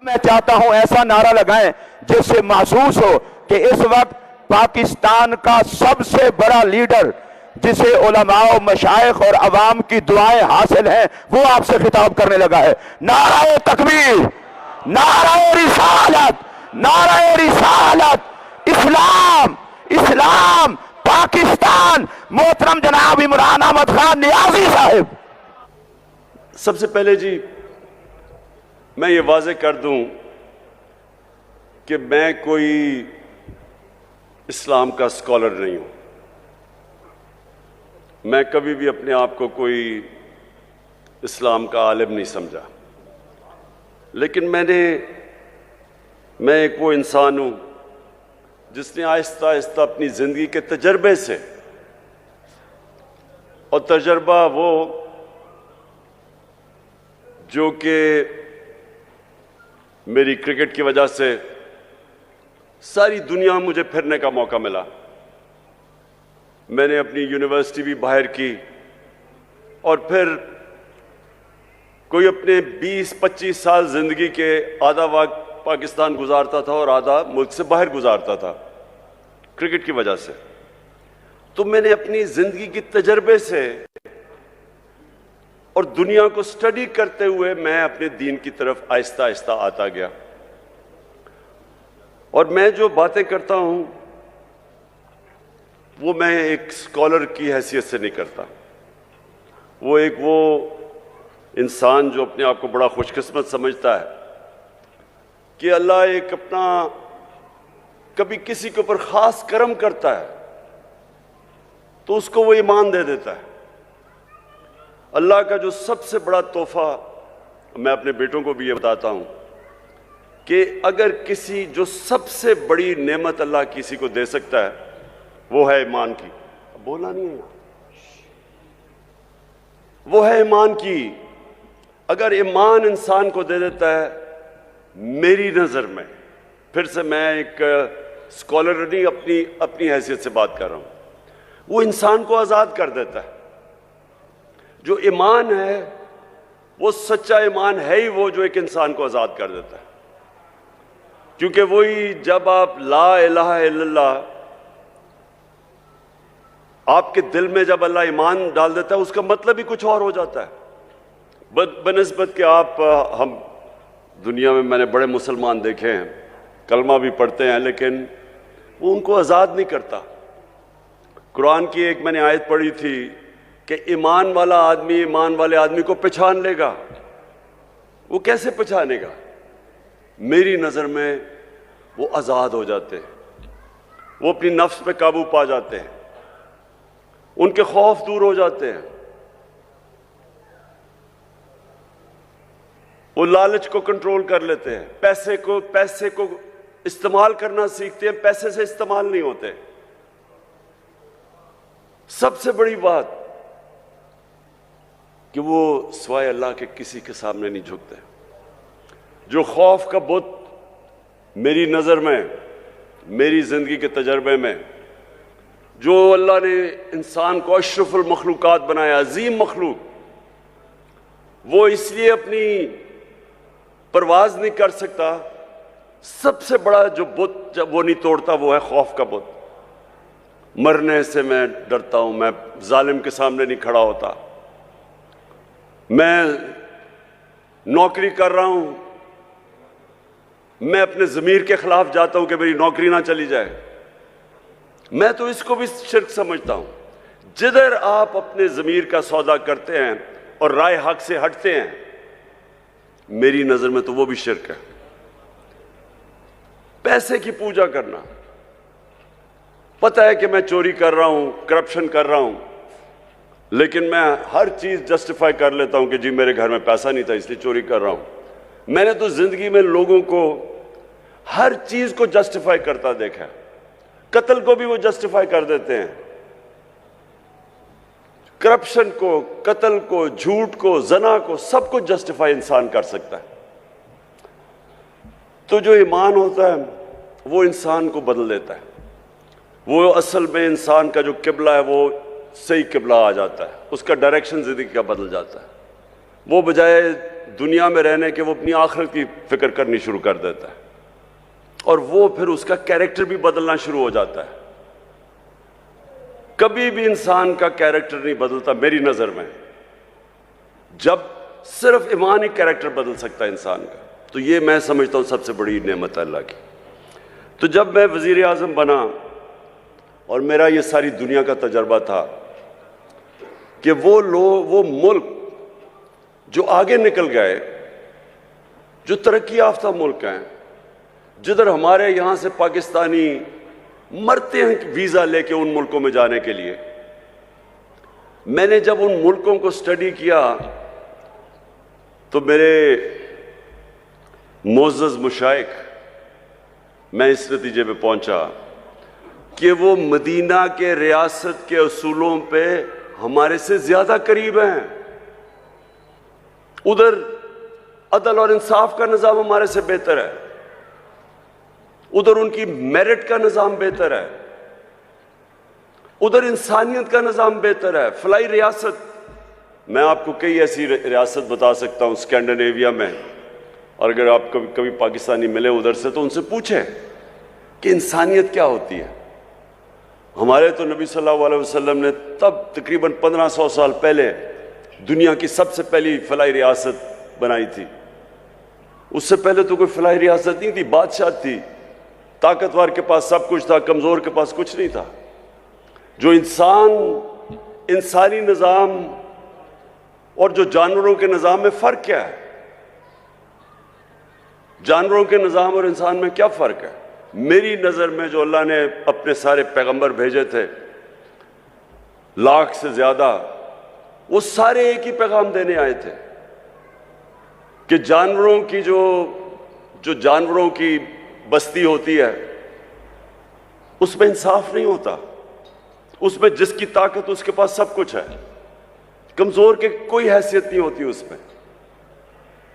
میں چاہتا ہوں ایسا نعرہ لگائیں جس سے محسوس ہو کہ اس وقت پاکستان کا سب سے بڑا لیڈر جسے علماء و مشائخ اور عوام کی دعائیں حاصل ہیں وہ آپ سے خطاب کرنے لگا ہے۔ نعرہ تکبیر، نعرہ رسالت، نعرہ رسالت، اسلام، اسلام، پاکستان، محترم جناب عمران احمد خان نیازی صاحب۔ سب سے پہلے جی میں یہ واضح کر دوں کہ میں کوئی اسلام کا اسکالر نہیں ہوں۔ میں کبھی بھی اپنے آپ کو کوئی اسلام کا عالم نہیں سمجھا، لیکن میں ایک وہ انسان ہوں جس نے آہستہ آہستہ اپنی زندگی کے تجربے سے، اور تجربہ وہ جو کہ میری کرکٹ کی وجہ سے ساری دنیا مجھے پھرنے کا موقع ملا۔ میں نے اپنی یونیورسٹی بھی باہر کی، اور پھر کوئی اپنے 20-25 سال زندگی کے آدھا وقت پاکستان گزارتا تھا اور آدھا ملک سے باہر گزارتا تھا کرکٹ کی وجہ سے۔ تو میں نے اپنی زندگی کی تجربے سے اور دنیا کو سٹڈی کرتے ہوئے میں اپنے دین کی طرف آہستہ آہستہ آتا گیا، اور میں جو باتیں کرتا ہوں وہ میں ایک اسکالر کی حیثیت سے نہیں کرتا۔ وہ انسان جو اپنے آپ کو بڑا خوش قسمت سمجھتا ہے کہ اللہ ایک اپنا کبھی کسی کے اوپر خاص کرم کرتا ہے تو اس کو وہ ایمان دے دیتا ہے۔ اللہ کا جو سب سے بڑا تحفہ، میں اپنے بیٹوں کو بھی یہ بتاتا ہوں کہ اگر کسی جو سب سے بڑی نعمت اللہ کسی کو دے سکتا ہے وہ ہے ایمان کی۔ بولا نہیں ہے، وہ ہے ایمان کی۔ اگر ایمان انسان کو دے دیتا ہے، میری نظر میں، پھر سے میں ایک اسکالر نہیں اپنی حیثیت سے بات کر رہا ہوں، وہ انسان کو آزاد کر دیتا ہے۔ جو ایمان ہے وہ سچا ایمان ہے ہی وہ جو ایک انسان کو آزاد کر دیتا ہے، کیونکہ وہی جب آپ لا الہ الا اللہ، آپ کے دل میں جب اللہ ایمان ڈال دیتا ہے اس کا مطلب ہی کچھ اور ہو جاتا ہے، بنسبت کہ ہم دنیا میں نے بڑے مسلمان دیکھے ہیں، کلمہ بھی پڑھتے ہیں، لیکن وہ ان کو آزاد نہیں کرتا۔ قرآن کی ایک میں نے آیت پڑھی تھی کہ ایمان والا آدمی ایمان والے آدمی کو پہچان لے گا۔ وہ کیسے پہچانے گا؟ میری نظر میں وہ آزاد ہو جاتے ہیں، وہ اپنی نفس پہ قابو پا جاتے ہیں، ان کے خوف دور ہو جاتے ہیں، وہ لالچ کو کنٹرول کر لیتے ہیں، پیسے کو استعمال کرنا سیکھتے ہیں، پیسے سے استعمال نہیں ہوتے۔ سب سے بڑی بات کہ وہ سوائے اللہ کے کسی کے سامنے نہیں جھکتے۔ جو خوف کا بت میری نظر میں، میری زندگی کے تجربے میں، جو اللہ نے انسان کو اشرف المخلوقات بنایا، عظیم مخلوق، وہ اس لیے اپنی پرواز نہیں کر سکتا، سب سے بڑا جو بت جب وہ نہیں توڑتا وہ ہے خوف کا بت۔ مرنے سے میں ڈرتا ہوں، میں ظالم کے سامنے نہیں کھڑا ہوتا، میں نوکری کر رہا ہوں، میں اپنے ضمیر کے خلاف جاتا ہوں کہ میری نوکری نہ چلی جائے۔ میں تو اس کو بھی شرک سمجھتا ہوں۔ جدھر آپ اپنے ضمیر کا سودا کرتے ہیں اور رائے حق سے ہٹتے ہیں، میری نظر میں تو وہ بھی شرک ہے۔ پیسے کی پوجا کرنا، پتہ ہے کہ میں چوری کر رہا ہوں، کرپشن کر رہا ہوں، لیکن میں ہر چیز جسٹیفائی کر لیتا ہوں کہ جی میرے گھر میں پیسہ نہیں تھا اس لیے چوری کر رہا ہوں۔ میں نے تو زندگی میں لوگوں کو ہر چیز کو جسٹیفائی کرتا دیکھا ہے، قتل کو بھی وہ جسٹیفائی کر دیتے ہیں، کرپشن کو، قتل کو، جھوٹ کو، زنا کو، سب کو جسٹیفائی انسان کر سکتا ہے۔ تو جو ایمان ہوتا ہے وہ انسان کو بدل دیتا ہے، وہ اصل میں انسان کا جو قبلہ ہے وہ صحیح قبلہ آ جاتا ہے، اس کا ڈائریکشن زندگی کا بدل جاتا ہے۔ وہ بجائے دنیا میں رہنے کے وہ اپنی آخرت کی فکر کرنی شروع کر دیتا ہے، اور وہ پھر اس کا کیریکٹر بھی بدلنا شروع ہو جاتا ہے۔ کبھی بھی انسان کا کیریکٹر نہیں بدلتا میری نظر میں، جب صرف ایمان ہی کیریکٹر بدل سکتا ہے انسان کا۔ تو یہ میں سمجھتا ہوں سب سے بڑی نعمت ہے اللہ کی۔ تو جب میں وزیر اعظم بنا اور میرا یہ ساری دنیا کا تجربہ تھا کہ وہ ملک جو آگے نکل گئے، جو ترقی یافتہ ملک ہیں، جدھر ہمارے یہاں سے پاکستانی مرتے ہیں ویزا لے کے ان ملکوں میں جانے کے لیے، میں نے جب ان ملکوں کو اسٹڈی کیا تو میرے معزز مشائخ، میں اس نتیجے پہ پہنچا کہ وہ مدینہ کے ریاست کے اصولوں پہ ہمارے سے زیادہ قریب ہیں۔ ادھر عدل اور انصاف کا نظام ہمارے سے بہتر ہے، ادھر ان کی میرٹ کا نظام بہتر ہے، ادھر انسانیت کا نظام بہتر ہے۔ فلاحی ریاست، میں آپ کو کئی ایسی ریاست بتا سکتا ہوں اسکینڈینیویا میں، اور اگر آپ کبھی پاکستانی ملے ادھر سے تو ان سے پوچھیں کہ انسانیت کیا ہوتی ہے۔ ہمارے تو نبی صلی اللہ علیہ وسلم نے تب تقریباً 1500 سال پہلے دنیا کی سب سے پہلی فلاحی ریاست بنائی تھی۔ اس سے پہلے تو کوئی فلاحی ریاست نہیں تھی، بادشاہ تھی، طاقتور کے پاس سب کچھ تھا، کمزور کے پاس کچھ نہیں تھا۔ جو انسانی نظام اور جو جانوروں کے نظام میں فرق کیا ہے؟ جانوروں کے نظام اور انسان میں کیا فرق ہے؟ میری نظر میں جو اللہ نے اپنے سارے پیغمبر بھیجے تھے، 1,00,000 سے زیادہ، وہ سارے ایک ہی پیغام دینے آئے تھے کہ جانوروں کی جو جانوروں کی بستی ہوتی ہے اس میں انصاف نہیں ہوتا، اس میں جس کی طاقت اس کے پاس سب کچھ ہے، کمزور کی کوئی حیثیت نہیں ہوتی اس میں،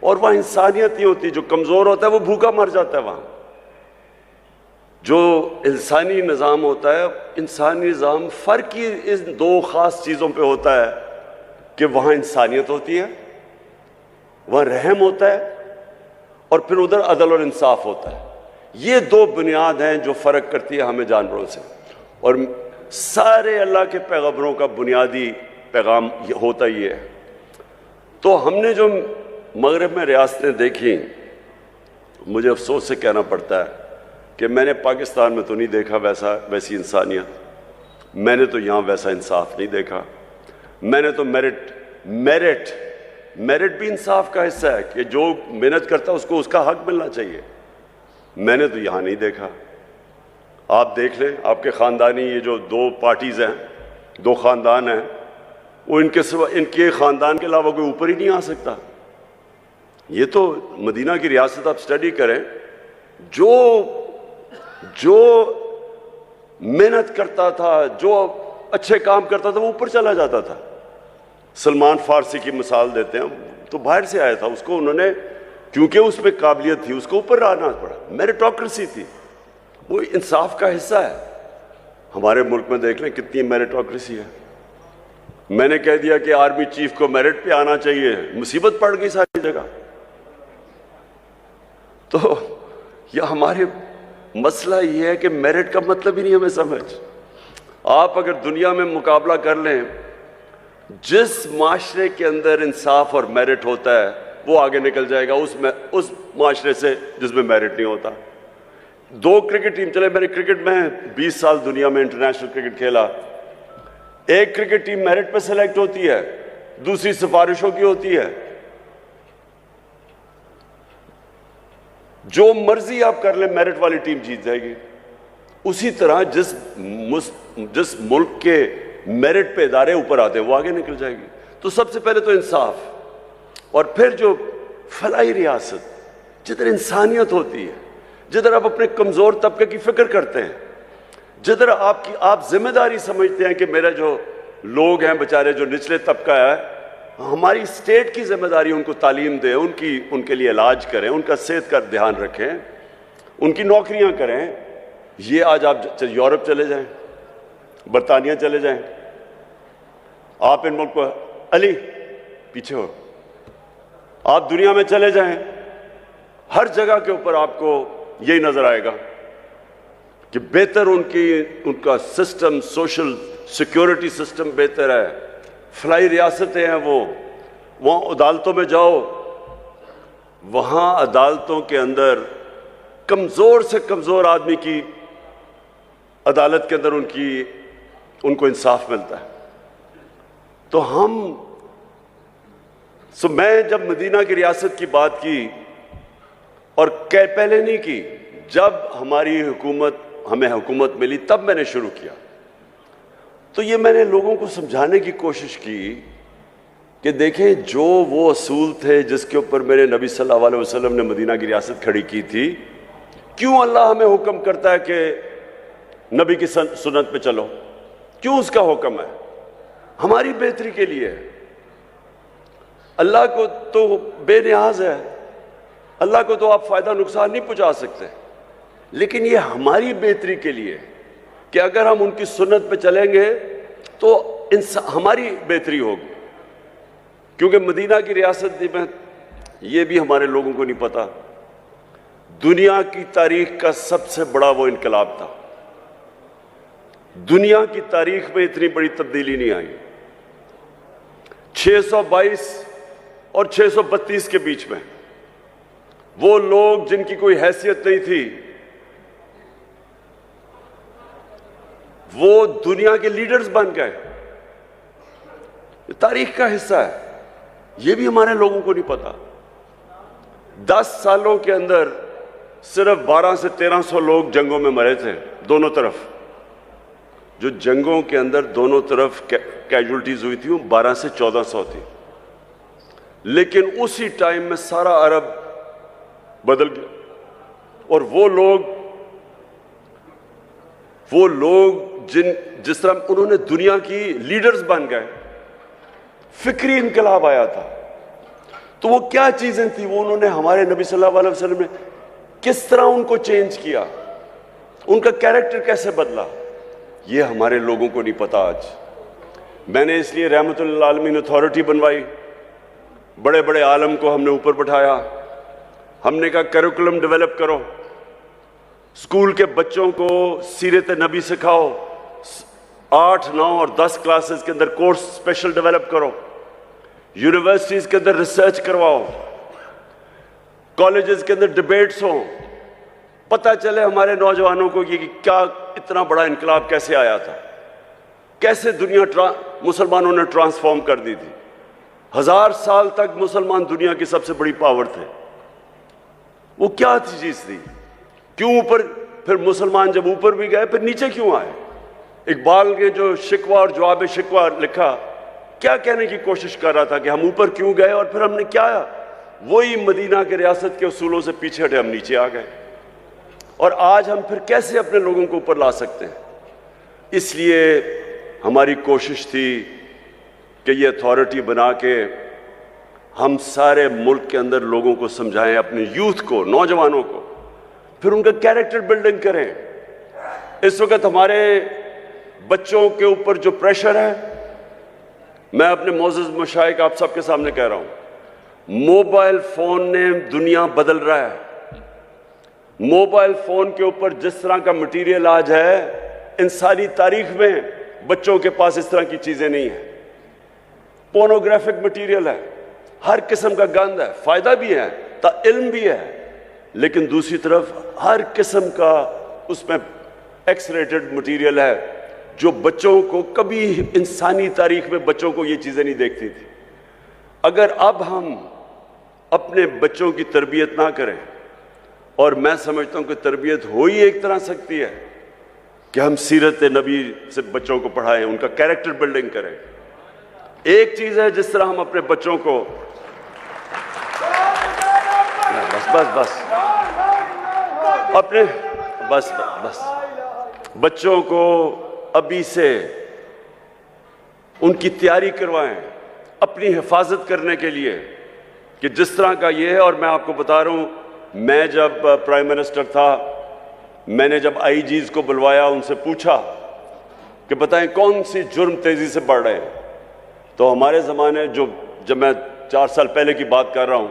اور وہاں انسانیت نہیں ہوتی۔ جو کمزور ہوتا ہے وہ بھوکا مر جاتا ہے وہاں۔ جو انسانی نظام ہوتا ہے، انسانی نظام فرق ہی ان دو خاص چیزوں پہ ہوتا ہے کہ وہاں انسانیت ہوتی ہے، وہاں رحم ہوتا ہے، اور پھر ادھر عدل اور انصاف ہوتا ہے۔ یہ دو بنیاد ہیں جو فرق کرتی ہے ہمیں جانوروں سے، اور سارے اللہ کے پیغمبروں کا بنیادی پیغام ہوتا ہی ہے۔ تو ہم نے جو مغرب میں ریاستیں دیکھیں، مجھے افسوس سے کہنا پڑتا ہے کہ میں نے پاکستان میں تو نہیں دیکھا ویسی انسانیت، میں نے تو یہاں ویسا انصاف نہیں دیکھا۔ میں نے تو میرٹ بھی انصاف کا حصہ ہے کہ جو محنت کرتا ہے اس کو اس کا حق ملنا چاہیے، میں نے تو یہاں نہیں دیکھا۔ آپ دیکھ لیں، آپ کے خاندانی یہ جو 2 پارٹیز ہیں، 2 خاندان ہیں، وہ ان کے خاندان کے علاوہ کوئی اوپر ہی نہیں آ سکتا۔ یہ تو مدینہ کی ریاست آپ سٹڈی کریں، جو محنت کرتا تھا، جو اچھے کام کرتا تھا، وہ اوپر چلا جاتا تھا۔ سلمان فارسی کی مثال دیتے ہیں، تو باہر سے آیا تھا، اس کو انہوں نے کیونکہ اس میں قابلیت تھی اس کو اوپر آنا پڑا، میریٹوکریسی تھی، وہ انصاف کا حصہ ہے۔ ہمارے ملک میں دیکھ لیں کتنی میریٹوکریسی ہے۔ میں نے کہہ دیا کہ آرمی چیف کو میرٹ پہ آنا چاہیے، مصیبت پڑ گئی ساری جگہ۔ تو یہ ہمارے مسئلہ یہ ہے کہ میرٹ کا مطلب ہی نہیں ہمیں سمجھ۔ آپ اگر دنیا میں مقابلہ کر لیں، جس معاشرے کے اندر انصاف اور میرٹ ہوتا ہے وہ آگے نکل جائے گا اس معاشرے سے جس میں میرٹ نہیں ہوتا۔ 2 کرکٹ ٹیم چلے، میں نے کرکٹ میں 20 سال دنیا میں انٹرنیشنل کرکٹ کھیلا۔ ایک کرکٹ ٹیم میرٹ پہ سلیکٹ ہوتی ہے، دوسری سفارشوں کی ہوتی ہے۔ جو مرضی آپ کر لیں میرٹ والی ٹیم جیت جائے گی۔ اسی طرح جس ملک کے میرٹ پہ ادارے اوپر آتے ہیں وہ آگے نکل جائے گی۔ تو سب سے پہلے تو انصاف، اور پھر جو فلاحی ریاست جدھر انسانیت ہوتی ہے، جدھر آپ اپنے کمزور طبقے کی فکر کرتے ہیں، جدھر آپ ذمہ داری سمجھتے ہیں کہ میرے جو لوگ ہیں بیچارے جو نچلے طبقہ ہے، ہماری اسٹیٹ کی ذمہ داری ان کو تعلیم دیں، ان کے لیے علاج کریں، ان کا صحت کا دھیان رکھیں، ان کی نوکریاں کریں۔ یہ آج آپ یورپ چلے جائیں، برطانیہ چلے جائیں، آپ ان ملک کو علی پیچھے ہو، آپ دنیا میں چلے جائیں، ہر جگہ کے اوپر آپ کو یہی نظر آئے گا کہ بہتر ان کا سسٹم، سوشل سیکیورٹی سسٹم بہتر ہے، فلاحی ریاستیں ہیں، وہاں عدالتوں میں جاؤ، وہاں عدالتوں کے اندر کمزور سے کمزور آدمی کی عدالت کے اندر ان کو انصاف ملتا ہے۔ تو میں جب مدینہ کی ریاست کی بات کی، اور پہلے نہیں کی، جب ہمیں حکومت ملی تب میں نے شروع کیا، تو یہ میں نے لوگوں کو سمجھانے کی کوشش کی کہ دیکھیں جو وہ اصول تھے جس کے اوپر میرے نبی صلی اللہ علیہ وسلم نے مدینہ کی ریاست کھڑی کی تھی، کیوں اللہ ہمیں حکم کرتا ہے کہ نبی کی سنت پہ چلو؟ کیوں اس کا حکم ہے؟ ہماری بہتری کے لیے ہے۔ اللہ کو تو بے نیاز ہے، اللہ کو تو آپ فائدہ نقصان نہیں پہنچا سکتے، لیکن یہ ہماری بہتری کے لیے کہ اگر ہم ان کی سنت پہ چلیں گے تو ہماری بہتری ہوگی۔ کیونکہ مدینہ کی ریاست میں یہ بھی ہمارے لوگوں کو نہیں پتا، دنیا کی تاریخ کا سب سے بڑا وہ انقلاب تھا۔ دنیا کی تاریخ میں اتنی بڑی تبدیلی نہیں آئی۔ 622 اور 632 کے بیچ میں وہ لوگ جن کی کوئی حیثیت نہیں تھی، وہ دنیا کے لیڈرز بن گئے۔ یہ تاریخ کا حصہ ہے، یہ بھی ہمارے لوگوں کو نہیں پتا۔ 10 سالوں کے اندر صرف 1200 سے 1300 لوگ جنگوں میں مرے تھے دونوں طرف۔ جو جنگوں کے اندر دونوں طرف کیجولٹیز ہوئی تھی وہ 1200 سے 1400 تھی، لیکن اسی ٹائم میں سارا عرب بدل گیا، اور وہ لوگ جس طرح انہوں نے دنیا کی لیڈرز بن گئے، فکری انقلاب آیا تھا۔ تو وہ کیا چیزیں تھیں؟ وہ انہوں نے ہمارے نبی صلی اللہ علیہ وسلم نے کس طرح ان کو چینج کیا، ان کا کیریکٹر کیسے بدلا، یہ ہمارے لوگوں کو نہیں پتا آج۔ میں نے اس لیے رحمت للعالمین اتھارٹی بنوائی، بڑے بڑے عالم کو ہم نے اوپر بٹھایا، ہم نے کہا کریکولم ڈیولپ کرو، اسکول کے بچوں کو سیرت نبی سکھاؤ، 8، 9 اور 10 کلاسز کے اندر کورس اسپیشل ڈیولپ کرو، یونیورسٹیز کے اندر ریسرچ کرواؤ، کالجز کے اندر ڈیبیٹس ہوں، پتہ چلے ہمارے نوجوانوں کو کہ کیا اتنا بڑا انقلاب کیسے آیا تھا، کیسے دنیا مسلمانوں نے ٹرانسفارم کر دی تھی۔ 1000 سال تک مسلمان دنیا کی سب سے بڑی پاور تھے، وہ کیا چیز تھی؟ کیوں اوپر؟ پھر مسلمان جب اوپر بھی گئے پھر نیچے کیوں آئے؟ اقبال نے جو شکوہ اور جواب شکوہ لکھا، کیا کہنے کی کوشش کر رہا تھا کہ ہم اوپر کیوں گئے اور پھر ہم نے کیا آیا؟ وہی مدینہ کے ریاست کے اصولوں سے پیچھے ہٹے، ہم نیچے آ گئے، اور آج ہم پھر کیسے اپنے لوگوں کو اوپر لا سکتے ہیں؟ اس لیے ہماری کوشش تھی کہ یہ اتھارٹی بنا کے ہم سارے ملک کے اندر لوگوں کو سمجھائیں، اپنے یوتھ کو، نوجوانوں کو، پھر ان کا کیریکٹر بلڈنگ کریں۔ اس وقت ہمارے بچوں کے اوپر جو پریشر ہے، میں اپنے معزز مشائخ آپ سب کے سامنے کہہ رہا ہوں، موبائل فون نے دنیا بدل رہا ہے۔ موبائل فون کے اوپر جس طرح کا مٹیریل آج ہے، انسانی تاریخ میں بچوں کے پاس اس طرح کی چیزیں نہیں ہیں۔ پورنوگرافک مٹیریل ہے، ہر قسم کا گند ہے، فائدہ بھی ہے، علم بھی ہے، لیکن دوسری طرف ہر قسم کا اس میں ایکس ریٹڈ مٹیریل ہے جو بچوں کو کبھی انسانی تاریخ میں بچوں کو یہ چیزیں نہیں دیکھتی تھی۔ اگر اب ہم اپنے بچوں کی تربیت نہ کریں، اور میں سمجھتا ہوں کہ تربیت ہو ہی ایک طرح سکتی ہے کہ ہم سیرت نبی سے بچوں کو پڑھائیں، ان کا کیریکٹر بلڈنگ کریں۔ ایک چیز ہے جس طرح ہم اپنے بچوں کو بچوں کو ابھی سے ان کی تیاری کروائیں اپنی حفاظت کرنے کے لیے، کہ جس طرح کا یہ ہے۔ اور میں آپ کو بتا رہا ہوں، میں جب پرائم منسٹر تھا، میں نے جب آئی جیز کو بلوایا، ان سے پوچھا کہ بتائیں کون سی جرم تیزی سے بڑھ رہے ہیں، تو ہمارے زمانے جب میں 4 سال پہلے کی بات کر رہا ہوں،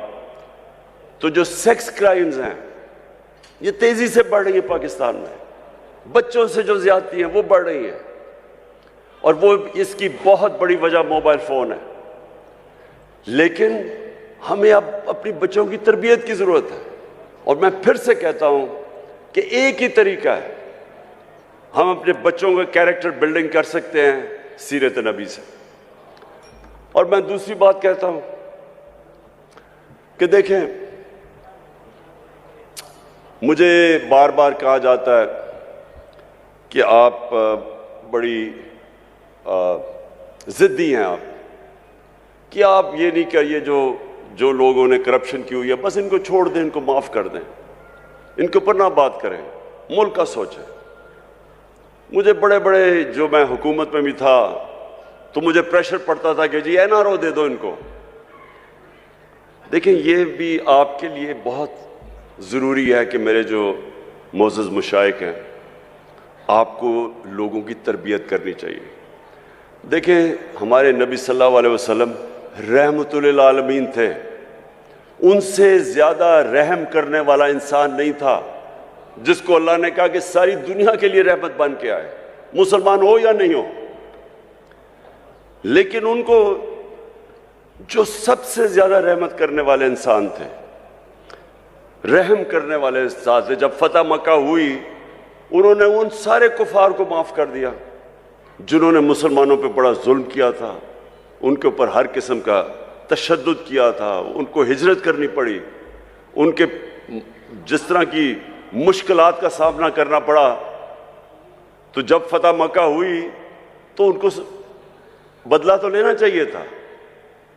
تو جو سیکس کرائمز ہیں یہ تیزی سے بڑھ رہی ہیں پاکستان میں، بچوں سے جو زیادتی ہیں وہ بڑھ رہی ہیں، اور وہ اس کی بہت بڑی وجہ موبائل فون ہے۔ لیکن ہمیں اب اپنی بچوں کی تربیت کی ضرورت ہے، اور میں پھر سے کہتا ہوں کہ ایک ہی طریقہ ہے ہم اپنے بچوں کو کیریکٹر بلڈنگ کر سکتے ہیں، سیرت نبی سے۔ اور میں دوسری بات کہتا ہوں کہ دیکھیں، مجھے بار بار کہا جاتا ہے کہ آپ بڑی ضدی ہیں، آپ کہ آپ یہ نہیں کریے، جو لوگوں نے کرپشن کی ہوئی ہے بس ان کو چھوڑ دیں، ان کو معاف کر دیں، ان کے اوپر نہ بات کریں، ملک کا سوچیں۔ مجھے بڑے جو میں حکومت میں بھی تھا تو مجھے پریشر پڑتا تھا کہ جی این آر او دے دو ان کو۔ دیکھیں، یہ بھی آپ کے لیے بہت ضروری ہے کہ میرے جو معزز مشائخ ہیں، آپ کو لوگوں کی تربیت کرنی چاہیے۔ دیکھیں، ہمارے نبی صلی اللہ علیہ وسلم رحمت للعالمین تھے، ان سے زیادہ رحم کرنے والا انسان نہیں تھا جس کو اللہ نے کہا کہ ساری دنیا کے لیے رحمت بن کے آئے، مسلمان ہو یا نہیں ہو۔ لیکن ان کو جو سب سے زیادہ رحمت کرنے والے انسان تھے، رحم کرنے والے انسان تھے، جب فتح مکہ ہوئی انہوں نے ان سارے کفار کو معاف کر دیا جنہوں نے مسلمانوں پہ بڑا ظلم کیا تھا، ان کے اوپر ہر قسم کا تشدد کیا تھا، ان کو ہجرت کرنی پڑی، ان کے جس طرح کی مشکلات کا سامنا کرنا پڑا۔ تو جب فتح مکہ ہوئی تو ان کو بدلہ تو لینا چاہیے تھا،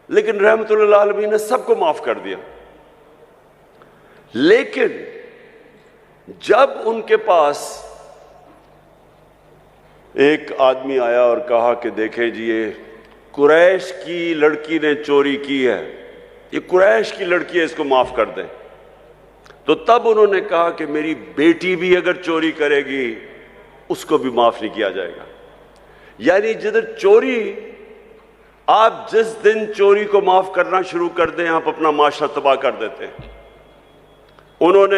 لیکن رحمت للعالمین نے سب کو معاف کر دیا۔ لیکن جب ان کے پاس ایک آدمی آیا اور کہا کہ دیکھیں جی، یہ قریش کی لڑکی نے چوری کی ہے، یہ قریش کی لڑکی ہے، اس کو معاف کر دیں، تو تب انہوں نے کہا کہ میری بیٹی بھی اگر چوری کرے گی اس کو بھی معاف نہیں کیا جائے گا۔ یعنی جدھر چوری، آپ جس دن چوری کو معاف کرنا شروع کر دیں آپ اپنا معاشرہ تباہ کر دیتے ہیں۔ انہوں نے